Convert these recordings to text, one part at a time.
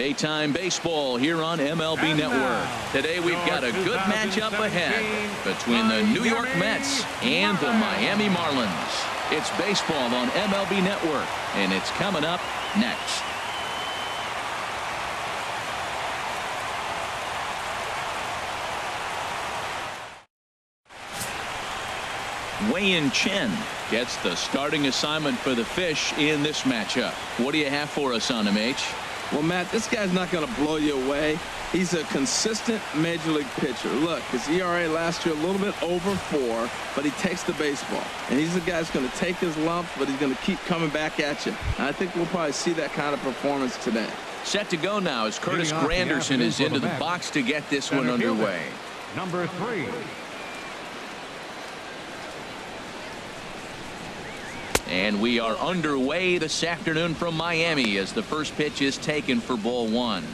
Daytime baseball here on MLB Network. Today we've got a good matchup ahead between the New York Mets and the Miami Marlins. It's baseball on MLB Network, and it's coming up next. Wei-Yin Chen gets the starting assignment for the Fish in this matchup. What do you have for us on him, H? Well, Matt, this guy's not going to blow you away. He's a consistent major league pitcher. Look, his ERA last year a little bit over 4, but he takes the baseball. And he's a guy that's going to take his lumps, but he's going to keep coming back at you. And I think we'll probably see that kind of performance today. Set to go now as Curtis Granderson is into the box to get this one underway. Number 3. And we are underway this afternoon from Miami as the first pitch is taken for ball 1.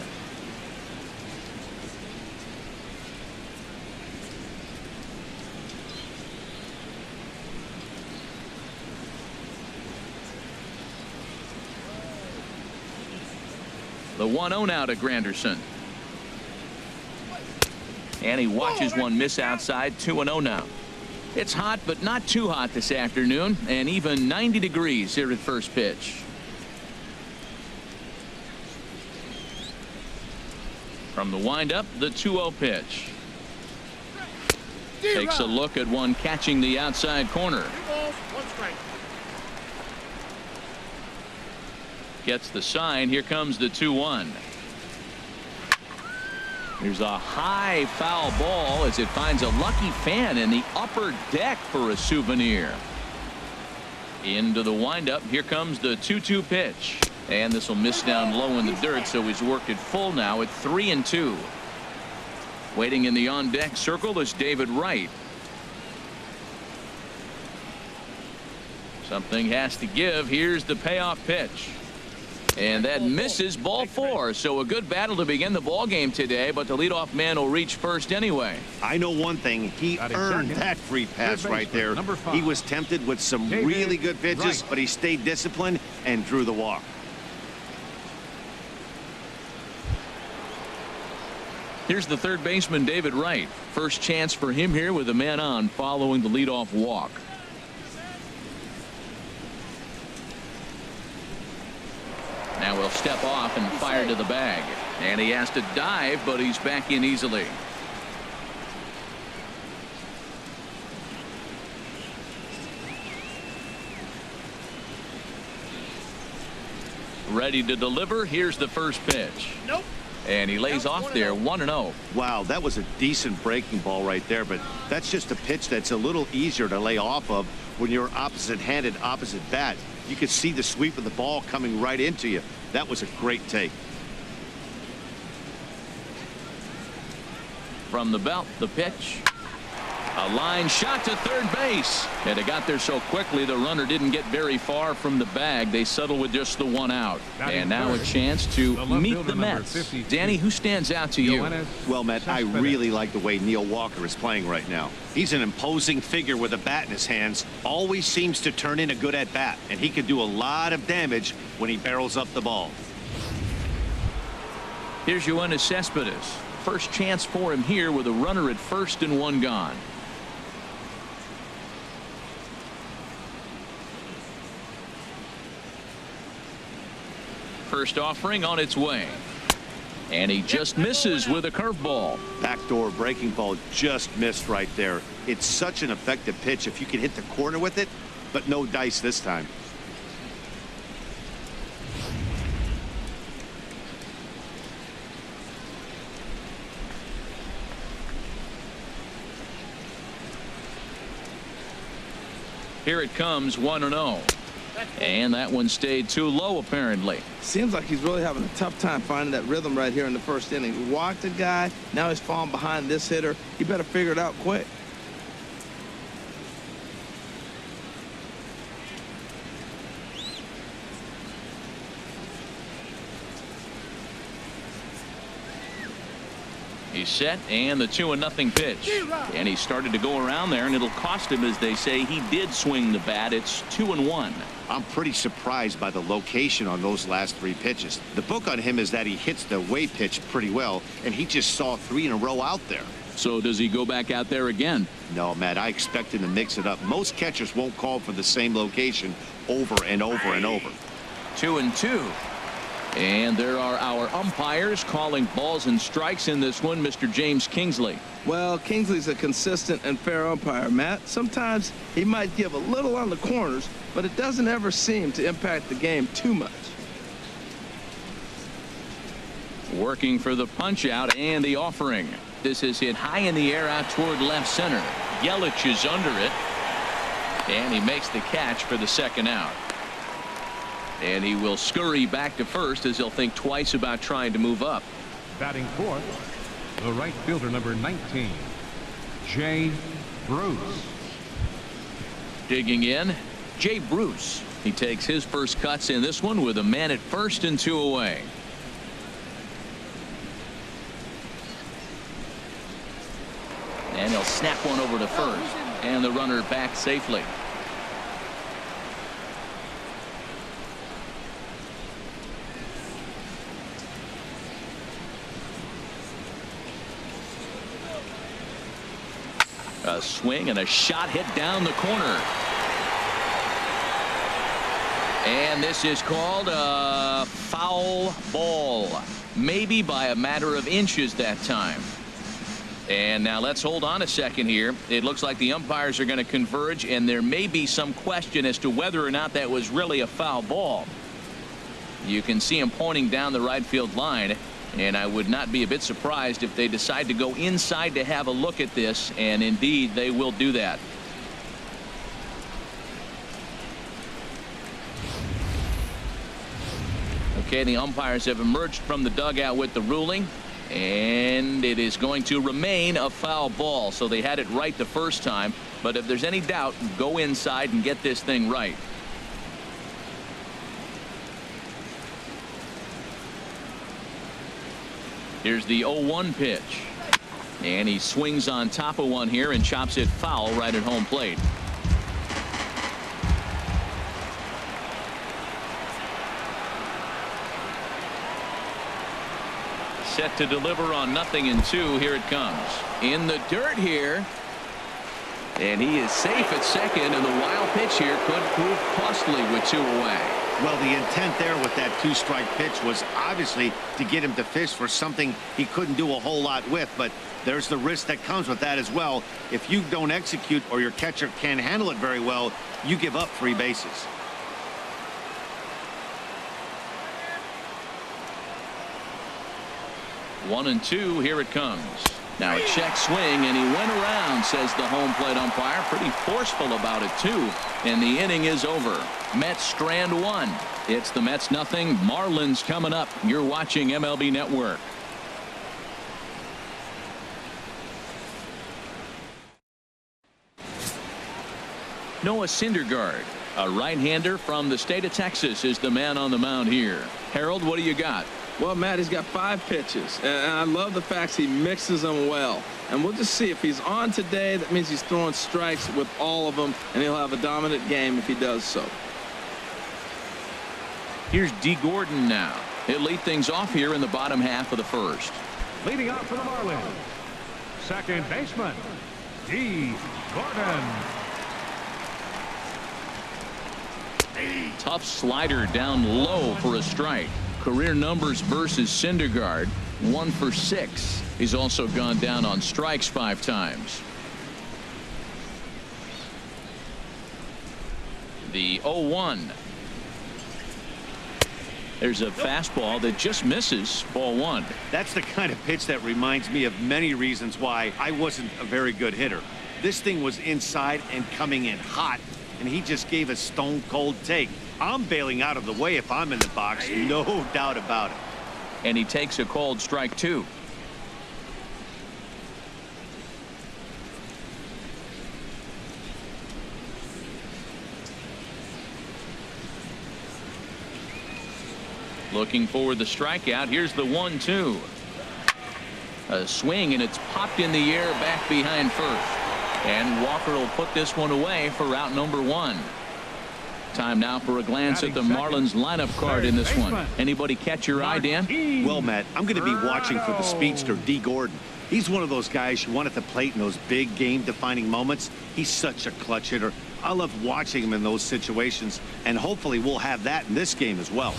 The 1-0 now to Granderson. And he watches one miss outside. 2-0 now. It's hot, but not too hot this afternoon, and even 90 degrees here at first pitch. From the windup, the 2-0 pitch. Takes a look at one catching the outside corner. 2 balls, 1 strike. Gets the sign. Here comes the 2-1. Here's a high foul ball as it finds a lucky fan in the upper deck for a souvenir. Into the windup. Here comes the 2-2 pitch. And this will miss down low in the dirt, so he's worked it full now at 3-2. Waiting in the on deck circle is David Wright. Something has to give. Here's the payoff pitch. And that misses ball 4. So a good battle to begin the ball game today, but the leadoff man will reach first anyway. I know one thing. He earned that free pass right there. He was tempted with some really good pitches, but he stayed disciplined and drew the walk. Here's the third baseman, David Wright. First chance for him here with a man on following the leadoff walk. Now he'll step off and fire to the bag. And he has to dive, but he's back in easily. Ready to deliver. Here's the first pitch. Nope. And he lays off there, 1-0. Wow, that was a decent breaking ball right there, but that's just a pitch that's a little easier to lay off of when you're opposite-handed, opposite bat. You could see the sweep of the ball coming right into you. That was a great take. From the belt, the pitch. A line shot to third base. And it got there so quickly the runner didn't get very far from the bag. They settled with just the 1 out. And now a chance to meet the Mets. Danny, who stands out to you? Well, Matt, I really like the way Neil Walker is playing right now. He's an imposing figure with a bat in his hands. Always seems to turn in a good at bat, and he can do a lot of damage when he barrels up the ball. Here's Yoenis Cespedes. First chance for him here with a runner at first and 1 gone. First offering on its way. And he just misses with a curveball. Backdoor breaking ball just missed right there. It's such an effective pitch if you can hit the corner with it, but no dice this time. Here it comes, 1-0. And that one stayed too low, apparently. Seems like he's really having a tough time finding that rhythm right here in the first inning. He walked a guy. Now he's falling behind this hitter. He better figure it out quick. He's set, and the 2-0 pitch. And he started to go around there, and it'll cost him, as they say. He did swing the bat. It's 2-1. I'm pretty surprised by the location on those last 3 pitches. The book on him is that he hits the away pitch pretty well, and he just saw 3 in a row out there. So does he go back out there again? No, Matt, I expect him to mix it up. Most catchers won't call for the same location over and over and over. 2-2. And there are our umpires calling balls and strikes in this one, Mr. James Kingsley. Well, Kingsley's a consistent and fair umpire, Matt. Sometimes he might give a little on the corners, but it doesn't ever seem to impact the game too much. Working for the punch out and the offering. This is hit high in the air out toward left center. Yelich is under it, and he makes the catch for the second out. And he will scurry back to first as he'll think twice about trying to move up. Batting fourth, the right fielder, number 19, Jay Bruce. Digging in, Jay Bruce. He takes his first cuts in this one with a man at first and 2 away. And he'll snap one over to first, and the runner back safely. A swing and a shot hit down the corner. And this is called a foul ball. Maybe by a matter of inches that time. And now let's hold on a second here. It looks like the umpires are going to converge, and there may be some question as to whether or not that was really a foul ball. You can see him pointing down the right field line. And I would not be a bit surprised if they decide to go inside to have a look at this, and indeed they will do that. Okay, the umpires have emerged from the dugout with the ruling, and it is going to remain a foul ball. So they had it right the first time, but if there's any doubt, go inside and get this thing right. Here's the 0-1 pitch. And he swings on top of one here and chops it foul right at home plate. Set to deliver on 0-2. Here it comes. In the dirt here. And he is safe at second, and the wild pitch here could prove costly with 2 away. Well, the intent there with that 2-strike pitch was obviously to get him to fish for something he couldn't do a whole lot with, but there's the risk that comes with that as well. If you don't execute or your catcher can't handle it very well, you give up 3 bases. One and 2. Here it comes. Now a check swing, and he went around, says the home plate umpire. Pretty forceful about it, too. And the inning is over. Mets strand 1. It's the Mets 0. Marlins coming up. You're watching MLB Network. Noah Syndergaard, a right-hander from the state of Texas, is the man on the mound here. Harold, what do you got? Well, Matt, he's got 5 pitches, and I love the fact he mixes them well. And we'll just see if he's on today. That means he's throwing strikes with all of them, and he'll have a dominant game if he does so. Here's D. Gordon now. He'll lead things off here in the bottom half of the first. Leading off for the Marlins, second baseman, D. Gordon. Tough slider down low for a strike. Career numbers versus Syndergaard, 1 for 6. He's also gone down on strikes 5 times. The 0-1. There's a fastball that just misses. Ball 1. That's the kind of pitch that reminds me of many reasons why I wasn't a very good hitter. This thing was inside and coming in hot, and he just gave a stone cold take. I'm bailing out of the way if I'm in the box, no doubt about it. And he takes a called strike 2. Looking for the strikeout. Here's the 1-2. A swing, and it's popped in the air back behind first. And Walker will put this one away for out number 1. Time now for a glance at the Marlins lineup card in this one. Anybody catch your eye, Dan? Well, Matt, I'm going to be watching for the speedster, D. Gordon. He's one of those guys you want at the plate in those big game-defining moments. He's such a clutch hitter. I love watching him in those situations, and hopefully we'll have that in this game as well.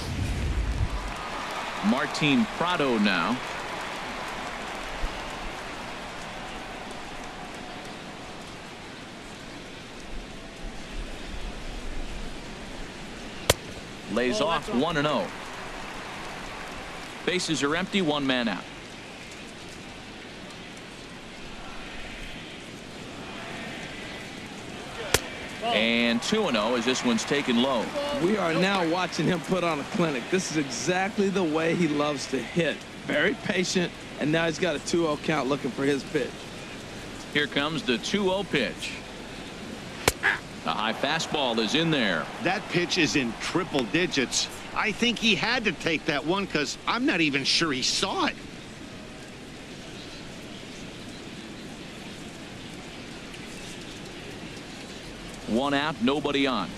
Martin Prado now. Lays off 1-0. Bases are empty, one man out. And 2-0 as this one's taken low. We are now watching him put on a clinic. This is exactly the way he loves to hit. Very patient, and now he's got a 2-0 count looking for his pitch. Here comes the 2-0 pitch. A high fastball is in there. That pitch is in triple digits. I think he had to take that one because I'm not even sure he saw it. One out, nobody on.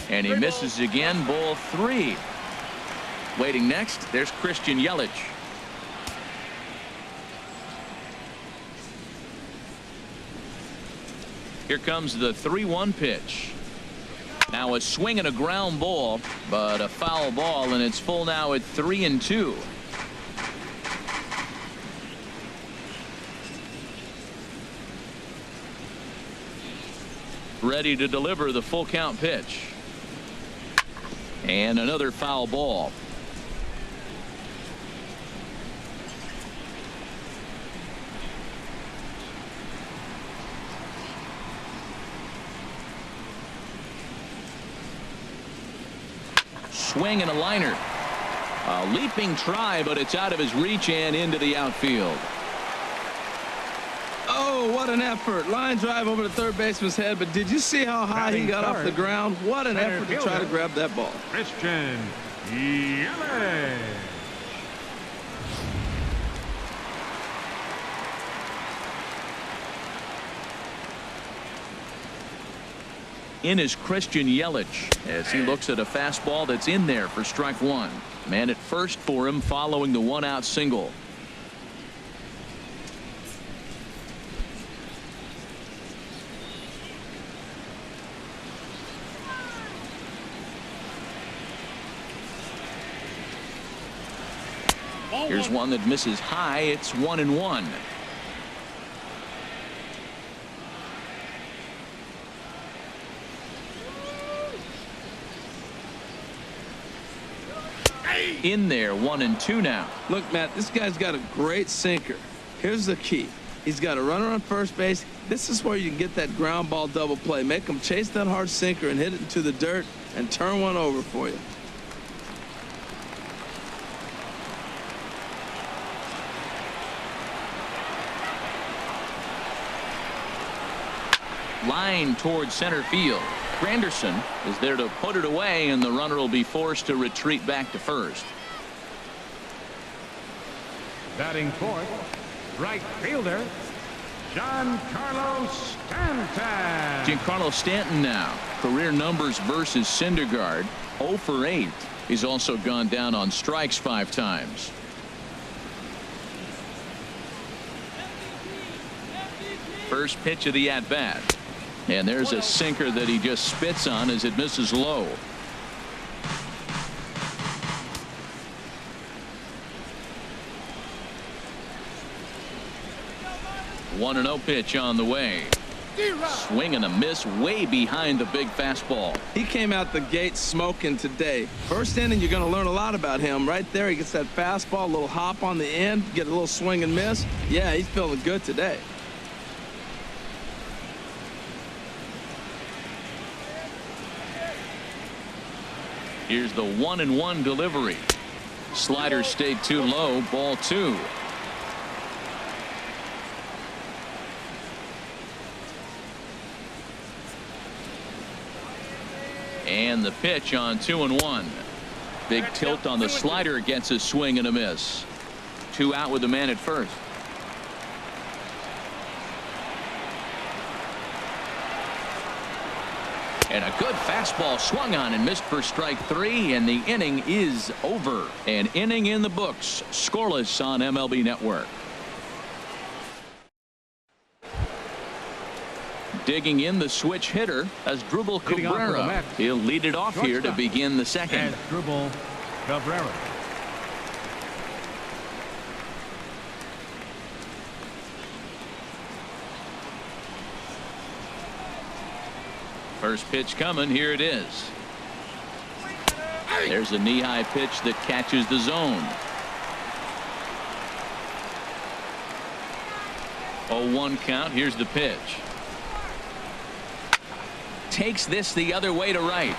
And he misses again, ball 3. Waiting next, there's Christian Yelich. Here comes the 3-1 pitch. Now a swing and a ground ball, but a foul ball, and it's full now at 3-2. Ready to deliver the full count pitch. And another foul ball. Swing and a liner. A leaping try, but it's out of his reach and into the outfield. Oh, what an effort. Line drive over the third baseman's head, but did you see how high he got off the ground? What an effort to try to grab that ball. Christian Yelich. In is Christian Yelich as he looks at a fastball that's in there for strike 1. Man at first for him following the 1-out single. Here's one that misses high. It's 1-1. In there, 1-2 now. Look, Matt, this guy's got a great sinker. Here's the key. He's got a runner on first base. This is where you can get that ground ball double play. Make him chase that hard sinker and hit it into the dirt and turn one over for you. Line towards center field. Granderson is there to put it away, and the runner will be forced to retreat back to first. Batting fourth, right fielder, Giancarlo Stanton. Giancarlo Stanton now. Career numbers versus Syndergaard. 0 for 8. He's also gone down on strikes 5 times. First pitch of the at-bat. And there's a sinker that he just spits on as it misses low. One and 0 pitch on the way. Swing and a miss way behind the big fastball. He came out the gate smoking today. First inning, you're going to learn a lot about him. Right there, he gets that fastball, a little hop on the end, get a little swing and miss. Yeah, he's feeling good today. Here's the 1-1 delivery. Slider stayed too low. Ball 2. And the pitch on 2-1. Big tilt on the slider, gets a swing and a miss. 2 out with the man at first. And a good fastball swung on and missed for strike 3, and the inning is over. An inning in the books, scoreless on MLB Network. Digging in the switch hitter as Drupal Cabrera. He'll lead it off here to begin the second. Drupal Cabrera. First pitch coming. Here it is. There's a knee-high pitch that catches the zone. 0-1 count. Here's the pitch. Takes this the other way to right.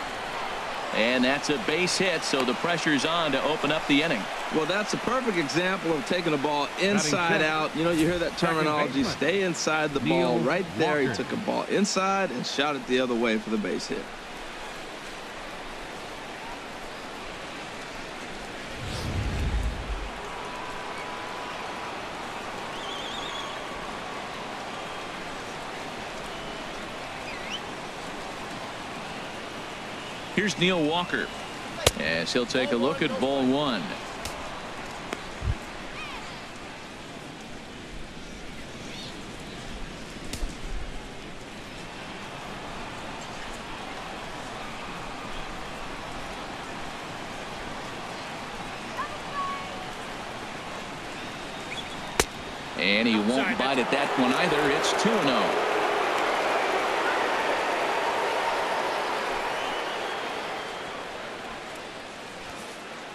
And that's a base hit, so the pressure's on to open up the inning. Well, that's a perfect example of taking the ball inside out. You know, you hear that terminology, stay inside the ball. Right there, he took a ball inside and shot it the other way for the base hit. Here's Neil Walker as he'll take a look at ball 1. And he won't bite at that one either. It's 2-0.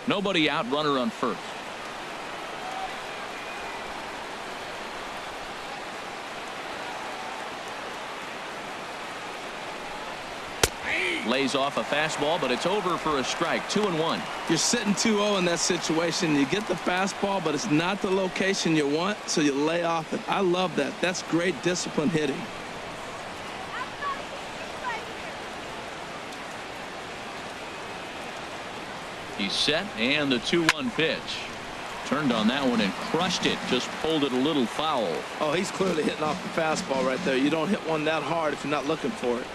Nobody out, runner on first. Lays off a fastball, but it's over for a strike. 2-1. You're sitting 2-0 in that situation. You get the fastball, but it's not the location you want, so you lay off it. I love that. That's great discipline hitting. He's set, and the 2-1 pitch. Turned on that one and crushed it. Just pulled it a little foul. Oh, he's clearly hitting off the fastball right there. You don't hit one that hard if you're not looking for it.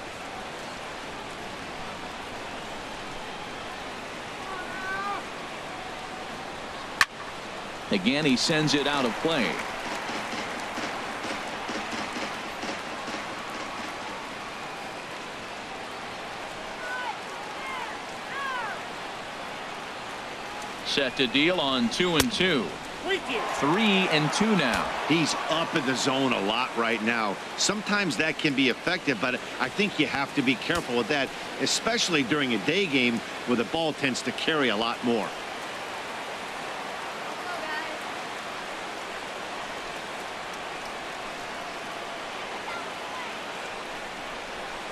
Again, he sends it out of play. Set to deal on 2-2. 3-2 now. He's up in the zone a lot right now. Sometimes that can be effective, but I think you have to be careful with that, especially during a day game where the ball tends to carry a lot more.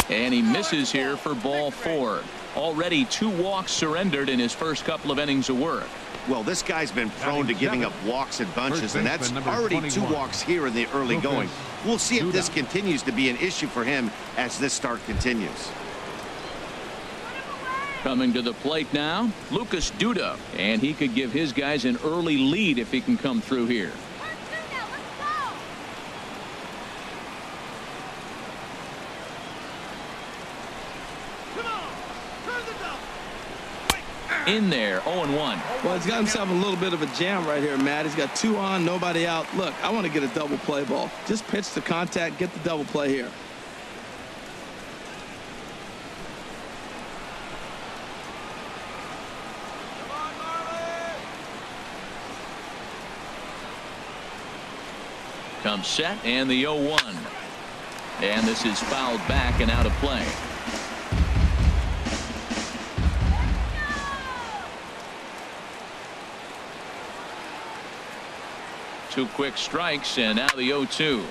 And he misses here for ball 4. Already 2 walks surrendered in his first couple of innings of work. Well, this guy's been prone to giving up walks in bunches, and that's already 2 walks here in the early going. We'll see if this continues to be an issue for him as this start continues. Coming to the plate now, Lucas Duda, and he could give his guys an early lead if he can come through here. In there, 0-1. Well, he's got himself a little bit of a jam right here, Matt. He's got 2 on, nobody out. Look, I want to get a double play ball. Just pitch the contact, get the double play here. Comes set, and the 0-1. And this is fouled back and out of play. Two quick strikes, and now the 0-2.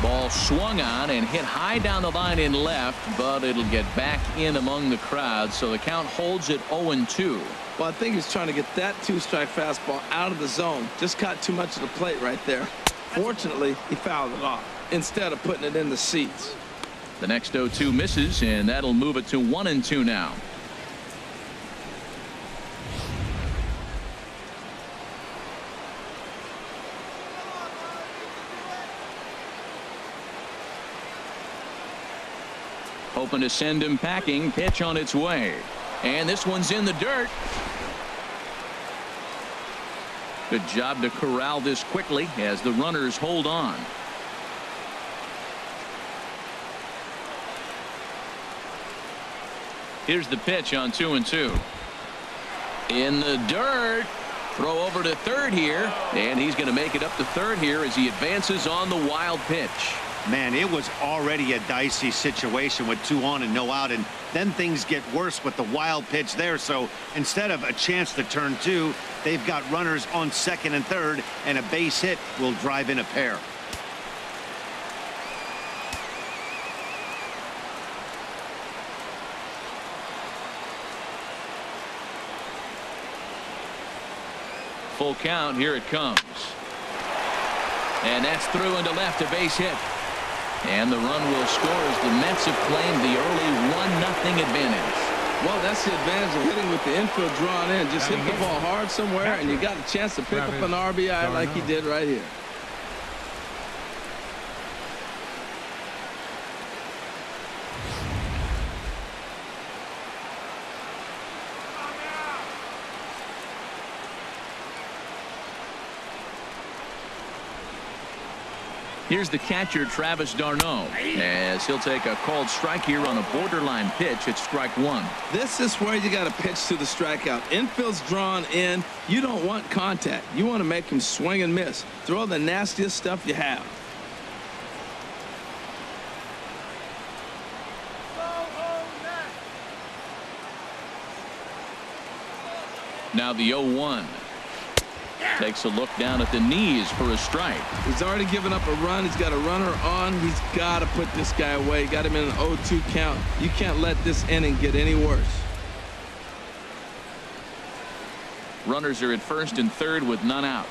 Ball swung on and hit high down the line in left, but it'll get back in among the crowd, so the count holds at 0-2. Well, I think he's trying to get that 2-strike fastball out of the zone. Just caught too much of the plate right there. Fortunately, he fouled it off instead of putting it in the seats. The next 0-2 misses, and that'll move it to 1-2 now. Hoping to send him packing. Pitch on its way. And this one's in the dirt. Good job to corral this quickly as the runners hold on. Here's the pitch on 2-2. In the dirt. Throw over to third here. And he's going to make it up to third here as he advances on the wild pitch. Man, it was already a dicey situation with 2 on and no out, and then things get worse with the wild pitch there. So instead of a chance to turn 2, they've got runners on second and third, and a base hit will drive in a pair. Full count. Here it comes. And that's through into left, a base hit. And the run will score as the Mets have claimed the early 1-0 advantage. Well, that's the advantage of hitting with the infield drawn in. Just hit the ball hard somewhere, and you got a chance to pick up an RBI like he did right here. Here's the catcher, Travis d'Arnaud, as he'll take a called strike here on a borderline pitch at strike 1. This is where you got to pitch to the strikeout. Infield's drawn in. You don't want contact. You want to make him swing and miss. Throw the nastiest stuff you have. Now the 0-1. Takes a look down at the knees for a strike. He's already given up a run. He's got a runner on. He's got to put this guy away. Got him in an 0-2 count. You can't let this inning get any worse. Runners are at first and third with none out.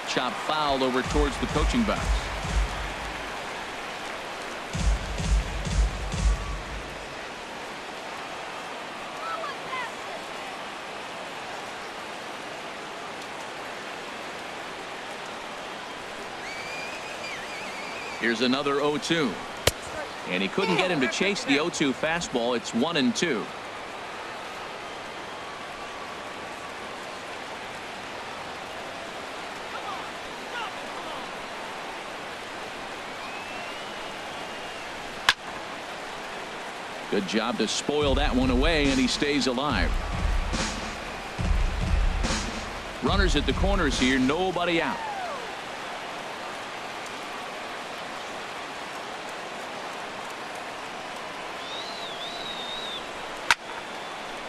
Chop foul over towards the coaching box. Here's another 0-2. And he couldn't get him to chase the 0-2 fastball. It's 1-2. Good job to spoil that one away, and he stays alive. Runners at the corners here, nobody out.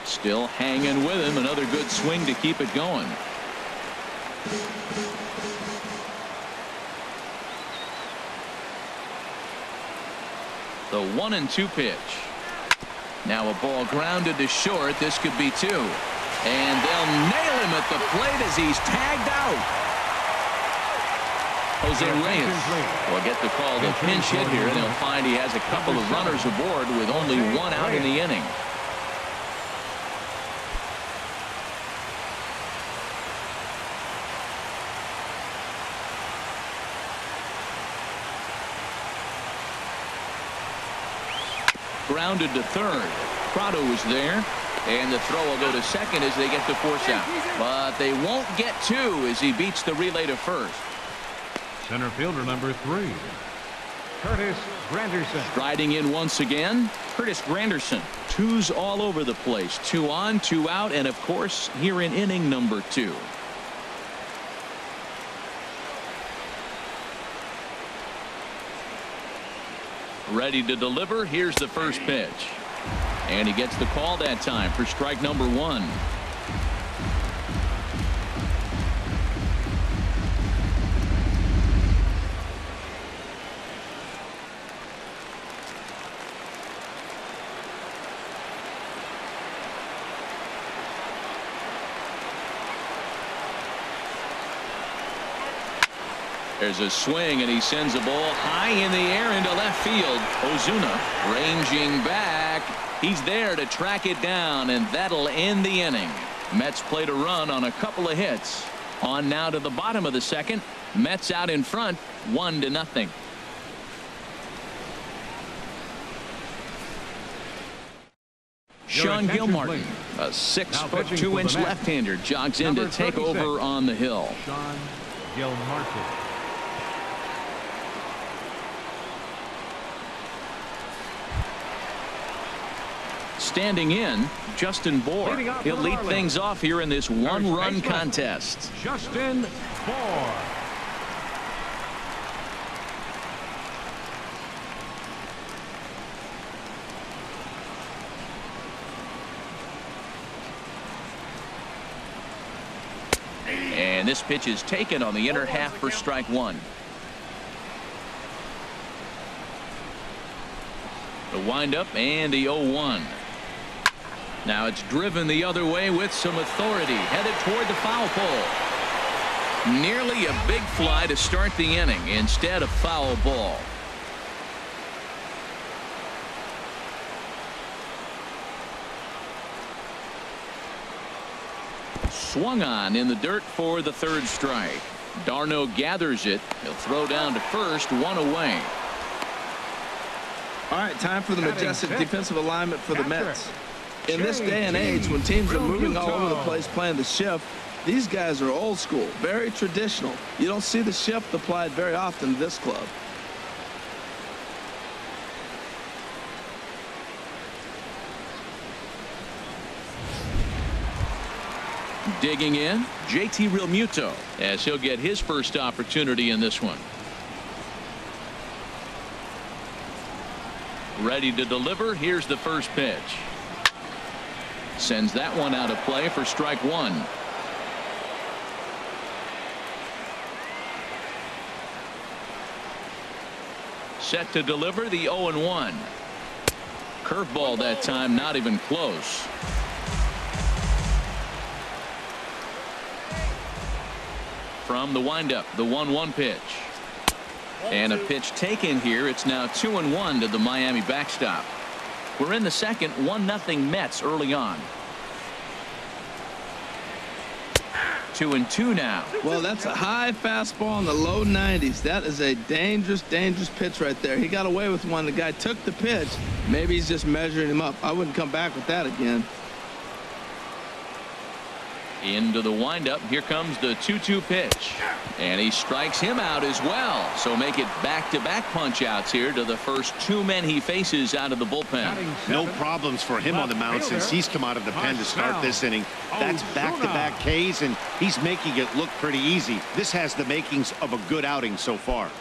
Still hanging with him. Another good swing to keep it going. The 1-2 pitch. Now a ball grounded to short. This could be 2. And they'll nail him at the plate as he's tagged out. Jose Reyes will get the call to pinch hit here. They'll find he has a couple of runners aboard with only 1 out in the inning. Grounded to third. Prado was there, and the throw will go to second as they get the force out. But they won't get 2 as he beats the relay to first. Center fielder number 3, Curtis Granderson. Striding in once again, Curtis Granderson. 2s all over the place. 2 on, 2 out, and of course here in inning number 2. Ready to deliver. Here's the first pitch. And he gets the call that time for strike number 1. There's a swing, and he sends a ball high in the air into left field. Ozuna ranging back. He's there to track it down, and that'll end the inning. Mets played a run on a couple of hits. On now to the bottom of the second. Mets out in front 1-0. Sean Gilmartin, a 6'2" left-hander, jogs in to take over on the hill. Sean Gilmartin. Standing in, Justin Bohr. He'll lead things off here in this one-run contest. Justin Bohr. And this pitch is taken on the inner half for strike one. The windup and the 0-1. Now it's driven the other way with some authority, headed toward the foul pole. Nearly a big fly to start the inning instead of foul ball. Swung on in the dirt for the third strike. Darno gathers it. He'll throw down to first, one away. All right, time for the majestic defensive alignment for the Mets. In this day and age, when teams are moving all over the place playing the shift, these guys are old school, very traditional. You don't see the shift applied very often to this club. Digging in, JT Realmuto, as he'll get his first opportunity in this one. Ready to deliver. Here's the first pitch. Sends that one out of play for strike one. Set to deliver the 0-1. Curveball that time, not even close. From the windup, the 1-1 pitch. And a pitch taken here. It's now 2-1 to the Miami backstop. We're in the second, 1-0 Mets early on. 2-2 now. Well, that's a high fastball in the low 90s. That is a dangerous, dangerous pitch right there. He got away with one. The guy took the pitch. Maybe he's just measuring him up. I wouldn't come back with that again. Into the windup. Here comes the 2-2 pitch. And he strikes him out as well. So make it back-to-back punch-outs here to the first two men he faces out of the bullpen. No problems for him on the mound since he's come out of the pen to start this inning. That's back-to-back Ks, and he's making it look pretty easy. This has the makings of a good outing so far.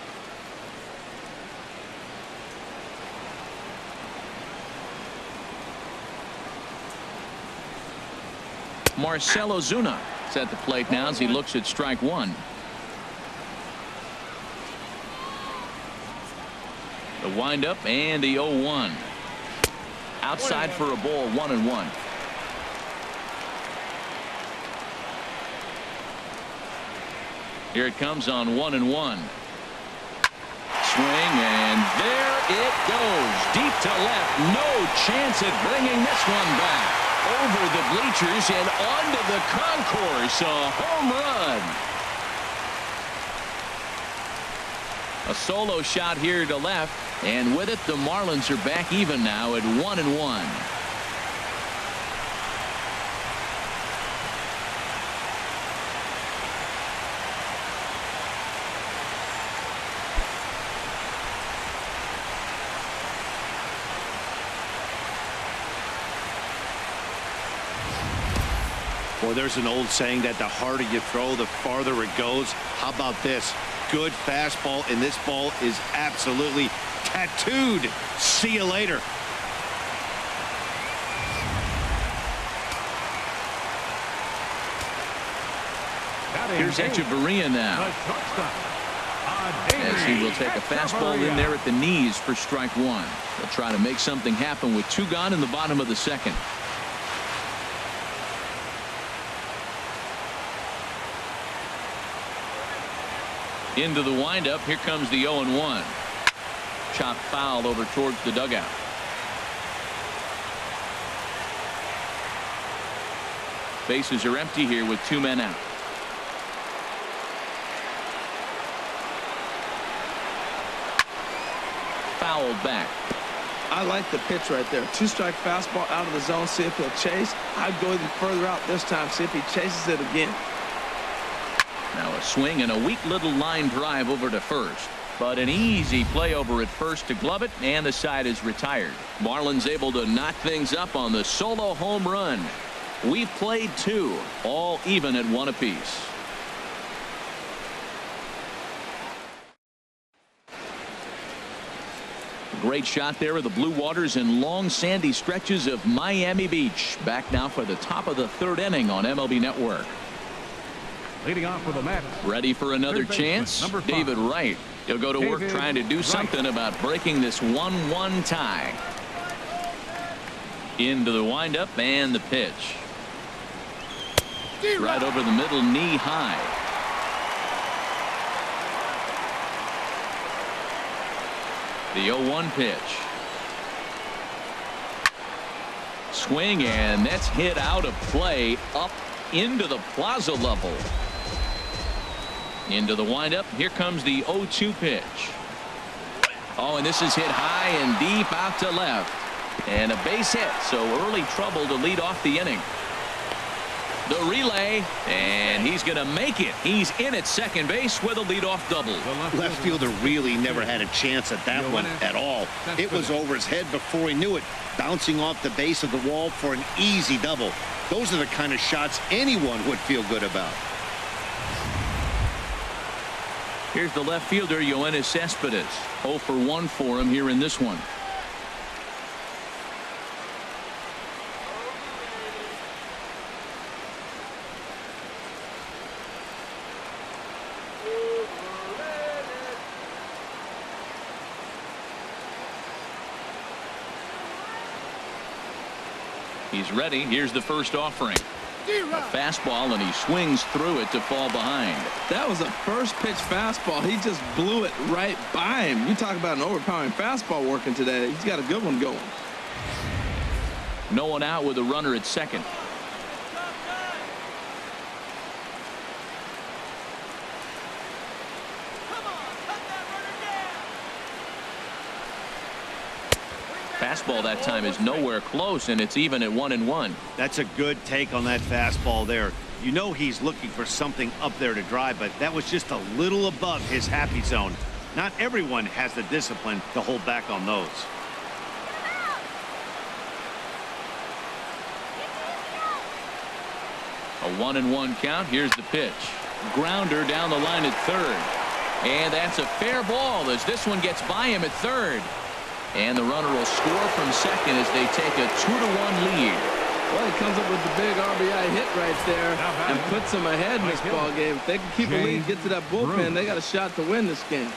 Marcell Ozuna is at the plate now as he looks at strike one. The windup and the 0-1. Outside for a ball, 1-1. Here it comes on 1-1. Swing, and there it goes. Deep to left. No chance at bringing this one back. Over the bleachers and onto the concourse. A home run. A solo shot here to left, and with it the Marlins are back even now at 1-1. Well, there's an old saying that the harder you throw, the farther it goes. How about this? Good fastball, and this ball is absolutely tattooed. See you later. Here's Echeverria now, as he will take a fastball in there at the knees for strike one. They'll try to make something happen with two gone in the bottom of the second. Into the windup. Here comes the 0-1. Chopped foul over towards the dugout. Bases are empty here with 2 men out. Fouled back. I like the pitch right there. 2-strike fastball out of the zone. See if he'll chase. I'd go even further out this time. See if he chases it again. Now a swing and a weak little line drive over to first. But an easy play over at first to glove it, and the side is retired. Marlins able to knock things up on the solo home run. We've played 2, all even at 1 apiece. Great shot there of the blue waters and long sandy stretches of Miami Beach. Back now for the top of the 3rd inning on MLB Network. Leading off for the Mets. Ready for another chance? David Wright. He'll go to work trying to do something about breaking this 1-1 tie. Into the windup and the pitch. Right over the middle, knee high. The 0-1 pitch. Swing, and that's hit out of play up into the plaza level. Into the windup. Here comes the 0-2 pitch. Oh, and this is hit high and deep out to left. And a base hit, so early trouble to lead off the inning. The relay, and he's going to make it. He's in at second base with a leadoff double. Left fielder really never had a chance at that one at all. It was over his head before he knew it, bouncing off the base of the wall for an easy double. Those are the kind of shots anyone would feel good about. Here's the left fielder, Yoenis Cespedes. 0 for 1 for him here in this one. He's ready. Here's the first offering. A fastball, and he swings through it to fall behind. That was a first pitch fastball. He just blew it right by him. You talk about an overpowering fastball working today. He's got a good one going. No one out with a runner at second. Fastball that time is nowhere close, and it's even at 1-1. That's a good take on that fastball there. You know he's looking for something up there to drive, but that was just a little above his happy zone. Not everyone has the discipline to hold back on those. A 1-1 count. Here's the pitch. Grounder down the line at third. And that's a fair ball as this one gets by him at third. And the runner will score from second as they take a 2-1 lead. Well, he comes up with the big RBI hit right there and puts them ahead in this ball game. If they can keep a lead, get to that bullpen, they got a shot to win this game.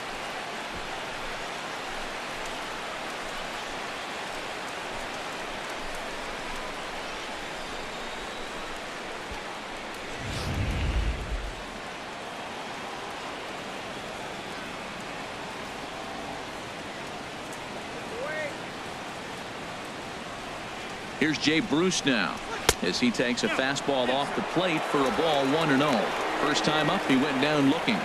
Here's Jay Bruce now as he takes a fastball off the plate for a ball 1-0. First time up, he went down looking.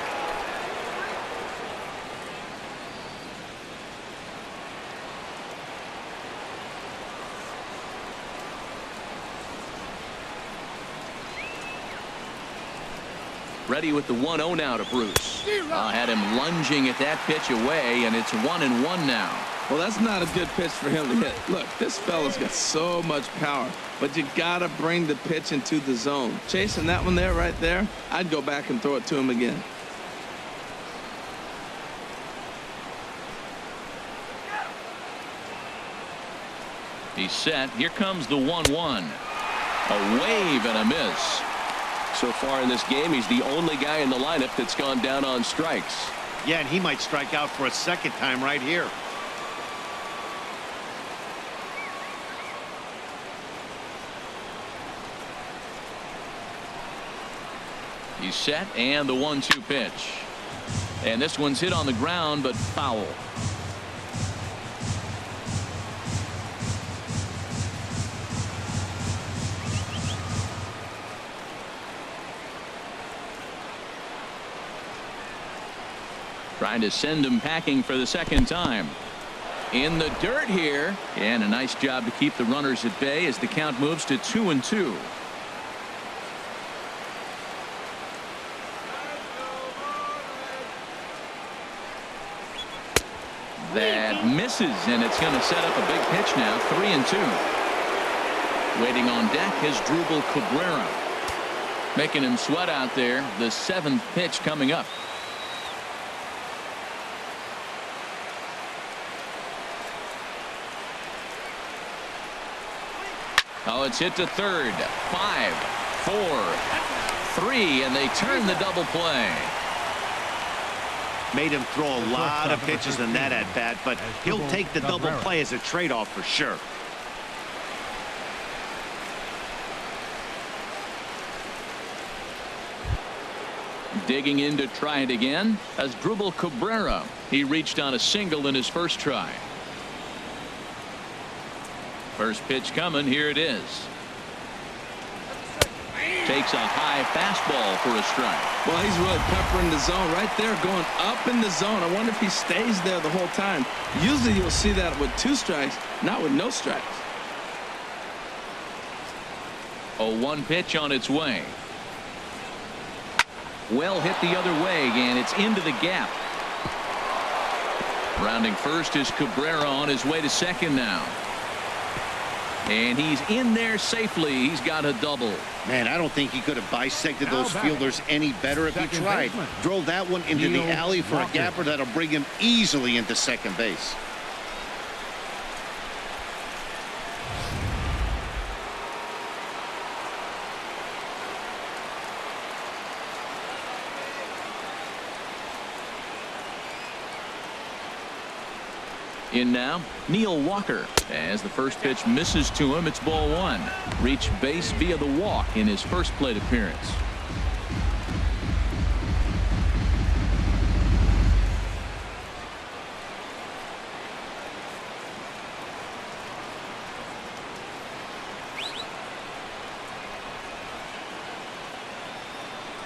Ready with the 1-0 now to Bruce. Had him lunging at that pitch away, and it's 1-1 now. Well, that's not a good pitch for him to hit. Look, this fella's got so much power, but you got to bring the pitch into the zone. Chasing that one there, right there, I'd go back and throw it to him again. He's set. Here comes the 1-1. A wave and a miss. So far in this game, he's the only guy in the lineup that's gone down on strikes. Yeah, and he might strike out for a second time right here. He's set, and the 1-2 pitch. And this one's hit on the ground, but foul. Trying to send him packing for the second time. In the dirt here, and a nice job to keep the runners at bay as the count moves to 2-2. That misses, and it's going to set up a big pitch now. 3-2. Waiting on deck is Drupal Cabrera, making him sweat out there. The 7th pitch coming up. Oh, it's hit to third. 5, 4, 3, and they turn the double play. Made him throw a lot of pitches in that at bat, but he'll take the double play as a trade-off for sure. Digging in to try it again as Drupal Cabrera. He reached on a single in his first try. First pitch coming. Here it is. Takes a high fastball for a strike. Well, he's really peppering the zone right there, going up in the zone. I wonder if he stays there the whole time. Usually you'll see that with 2 strikes, not with no strikes. A 1 pitch on its way. Well hit the other way, and it's into the gap. Rounding first is Cabrera on his way to second now. And he's in there safely. He's got a double. Man, I don't think he could have bisected those fielders any better if he tried. Drove that one into the alley for a gapper that'll bring him easily into second base. In now, Neil Walker. As the first pitch misses to him, it's ball 1. Reached base via the walk in his first plate appearance.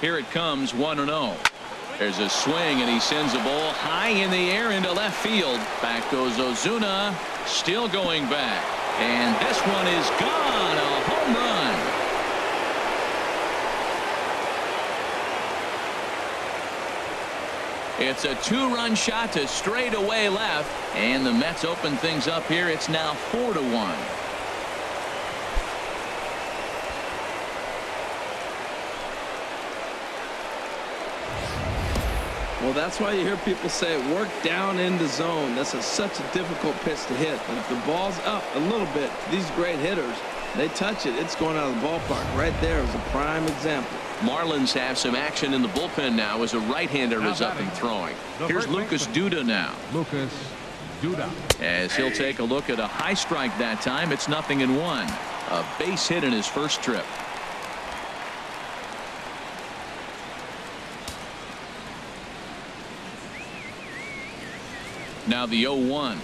Here it comes, 1-0. There's a swing, and he sends a ball high in the air into left field. Back goes Ozuna, still going back. And this one is gone, a home run. It's a 2-run shot to straightaway left, and the Mets open things up here. It's now 4-1. Well, that's why you hear people say work down in the zone. That's such a difficult pitch to hit. But if the ball's up a little bit, these great hitters, they touch it, it's going out of the ballpark. Right there is a prime example. Marlins have some action in the bullpen now as a right-hander is up and throwing. Here's Lucas Duda now. Lucas Duda. As he'll take a look at a high strike that time. It's 0-1. A base hit in his first trip. Now the 0-1.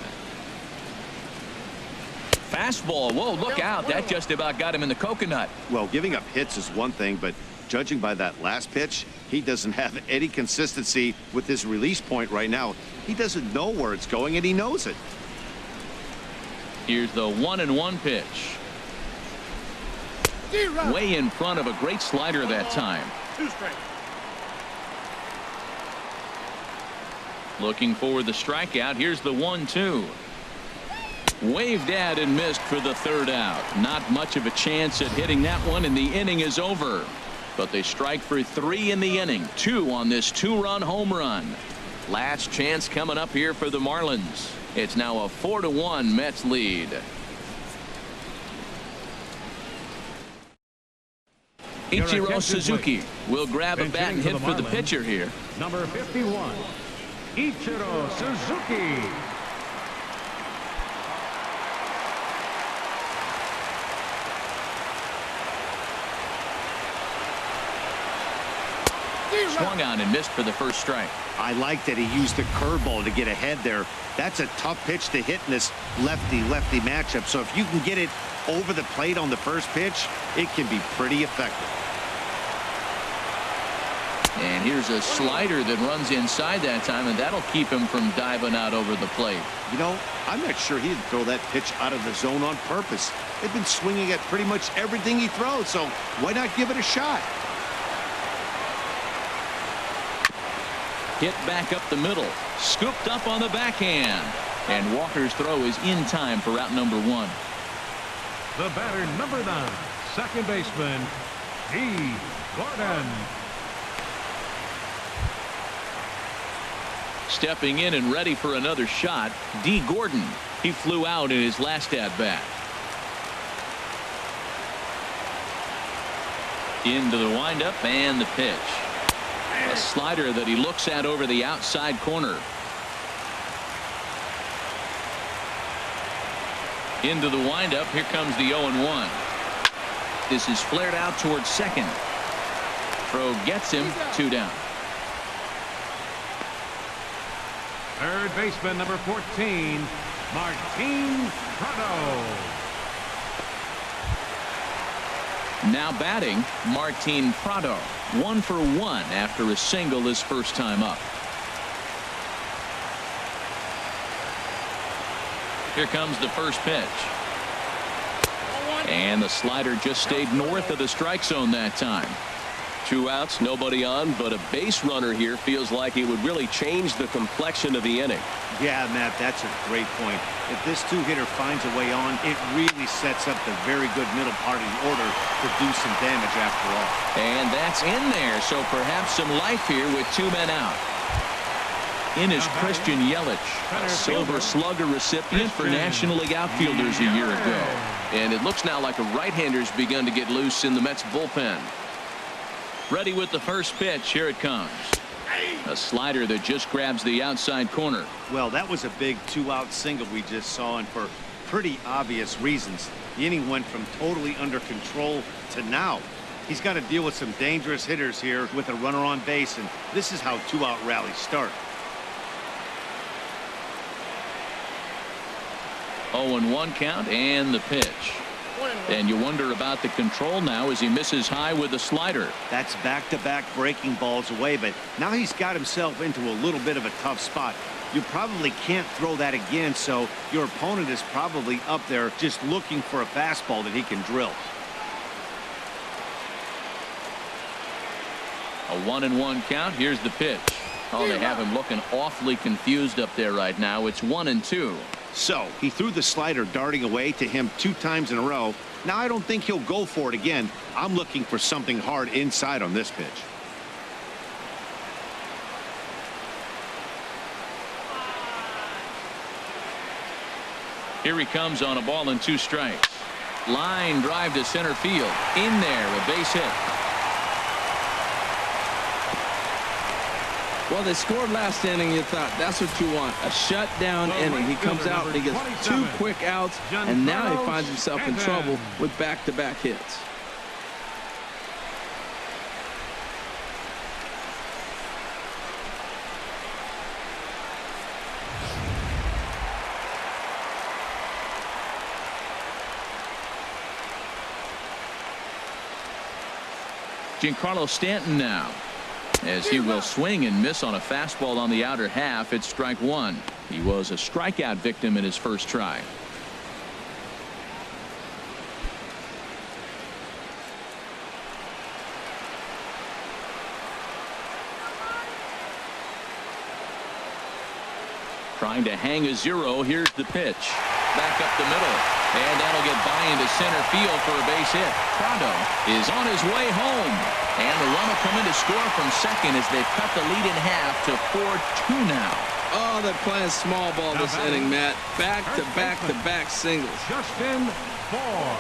Fastball. Whoa, look out. That just about got him in the coconut. Well, giving up hits is one thing, but judging by that last pitch, he doesn't have any consistency with his release point right now. He doesn't know where it's going, and he knows it. Here's the 1-1 pitch. Way in front of a great slider that time. 2 strikes. Looking for the strikeout. Here's the 1-2. Waved at and missed for the 3rd out. Not much of a chance at hitting that one, and the inning is over. But they strike for 3 in the inning. 2 on this 2-run home run. Last chance coming up here for the Marlins. It's now a 4-1 Mets lead. Ichiro Suzuki will grab a bat and hit for the pitcher here. Number 51. Ichiro Suzuki. Swung on and missed for the first strike. I like that he used the curveball to get ahead there. That's a tough pitch to hit in this lefty-lefty matchup. So if you can get it over the plate on the first pitch, it can be pretty effective. And here's a slider that runs inside that time, and that'll keep him from diving out over the plate. You know, I'm not sure he'd throw that pitch out of the zone on purpose. They've been swinging at pretty much everything he throws, so why not give it a shot? Hit back up the middle. Scooped up on the backhand. And Walker's throw is in time for out number 1. The batter, number 9, second baseman, D. Gordon. Stepping in and ready for another shot, D. Gordon. He flew out in his last at-bat. Into the windup and the pitch. A slider that he looks at over the outside corner. Into the windup. Here comes the 0-1. This is flared out towards second. Throw gets him 2 down. Third baseman, number 14, Martin Prado. Now batting, Martin Prado. 1 for 1 after a single his first time up. Here comes the first pitch. And the slider just stayed north of the strike zone that time. 2 outs, nobody on, but a base runner here feels like it would really change the complexion of the inning. Yeah, Matt, that's a great point. If this 2-hitter finds a way on, it really sets up the very good middle part of the order to do some damage after all. And that's in there, so perhaps some life here with 2 men out. In is Christian Yelich, a Silver Slugger recipient for National League outfielders a year ago. And it looks now like a right-hander's begun to get loose in the Mets bullpen. Ready with the first pitch. Here it comes. A slider that just grabs the outside corner. Well, that was a big 2-out single we just saw, and for pretty obvious reasons. The inning went from totally under control to now. He's got to deal with some dangerous hitters here with a runner on base, and this is how 2-out rallies start. 0-1 count and the pitch. And you wonder about the control now as he misses high with the slider. That's back-to-back breaking balls away, but now he's got himself into a little bit of a tough spot. You probably can't throw that again, so your opponent is probably up there just looking for a fastball that he can drill. A 1-1 count. Here's the pitch. Oh, they have him looking awfully confused up there right now. It's 1-2. So he threw the slider darting away to him 2 times in a row. Now I don't think he'll go for it again. I'm looking for something hard inside on this pitch. Here he comes on a ball and 2 strikes. Line drive to center field. In there, a base hit. Well, they scored last inning. You thought that's what you want, a shutdown inning. He comes out and he gets 2 quick outs, and now he finds himself in trouble with back-to-back hits. Giancarlo Stanton now, as he will swing and miss on a fastball on the outer half. It's strike 1. He was a strikeout victim in his first try. Trying to hang a 0. Here's the pitch. Back up the middle. And that'll get by into center field for a base hit. Prado is on his way home. And the run will come in to score from second as they've cut the lead in half to 4-2 now. Oh, they're playing small ball this inning, Matt. Back-to-back-to-back singles. Justin Bour.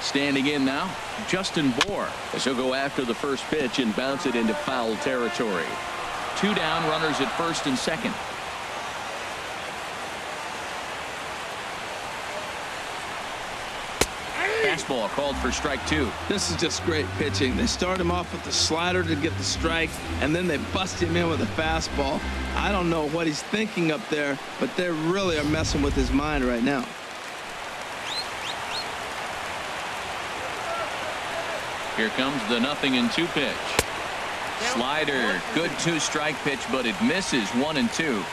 Standing in now, Justin Bour, as he'll go after the first pitch and bounce it into foul territory. 2 down, runners at first and second. fastball called for strike 2. This is just great pitching. They start him off with the slider to get the strike, and then they bust him in with a fastball. I don't know what he's thinking up there, but they really are messing with his mind right now. Here comes the 0-2 pitch. Slider, good 2-strike pitch, but it misses 1-2.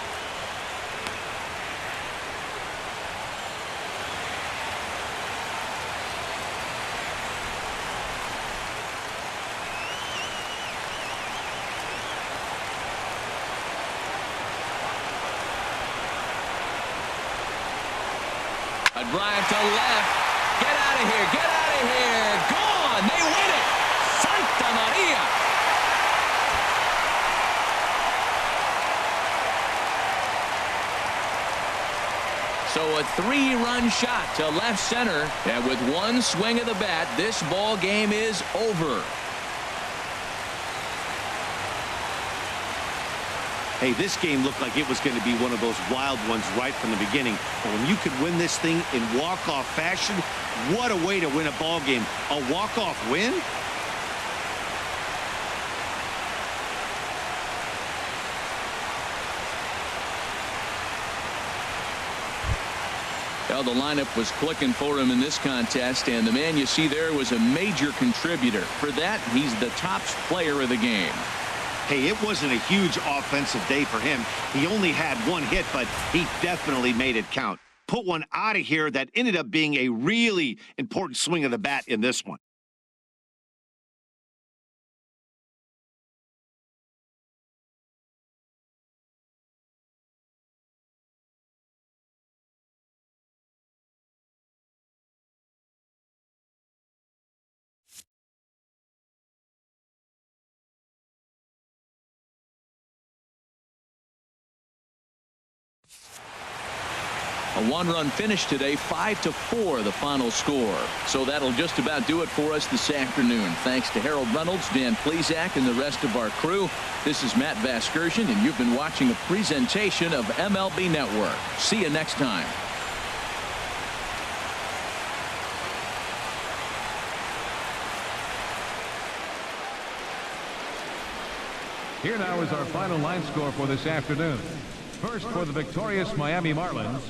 A drive to left. Get out of here. Get out of here. Gone. They win it. Santa Maria. So a 3-run shot to left center. And with one swing of the bat, this ball game is over. Hey, this game looked like it was going to be one of those wild ones right from the beginning. But when you could win this thing in walk-off fashion, what a way to win a ball game. A walk-off win? Well, the lineup was clicking for him in this contest, and the man you see there was a major contributor. For that, he's the top player of the game. Hey, it wasn't a huge offensive day for him. He only had one hit, but he definitely made it count. Put one out of here that ended up being a really important swing of the bat in this one. A 1-run finish today, 5-4 the final score. So that'll just about do it for us this afternoon. Thanks to Harold Reynolds, Dan Plesac, and the rest of our crew. This is Matt Vasgersian, and you've been watching a presentation of MLB Network. See you next time. Here now is our final line score for this afternoon. First, for the victorious Miami Marlins,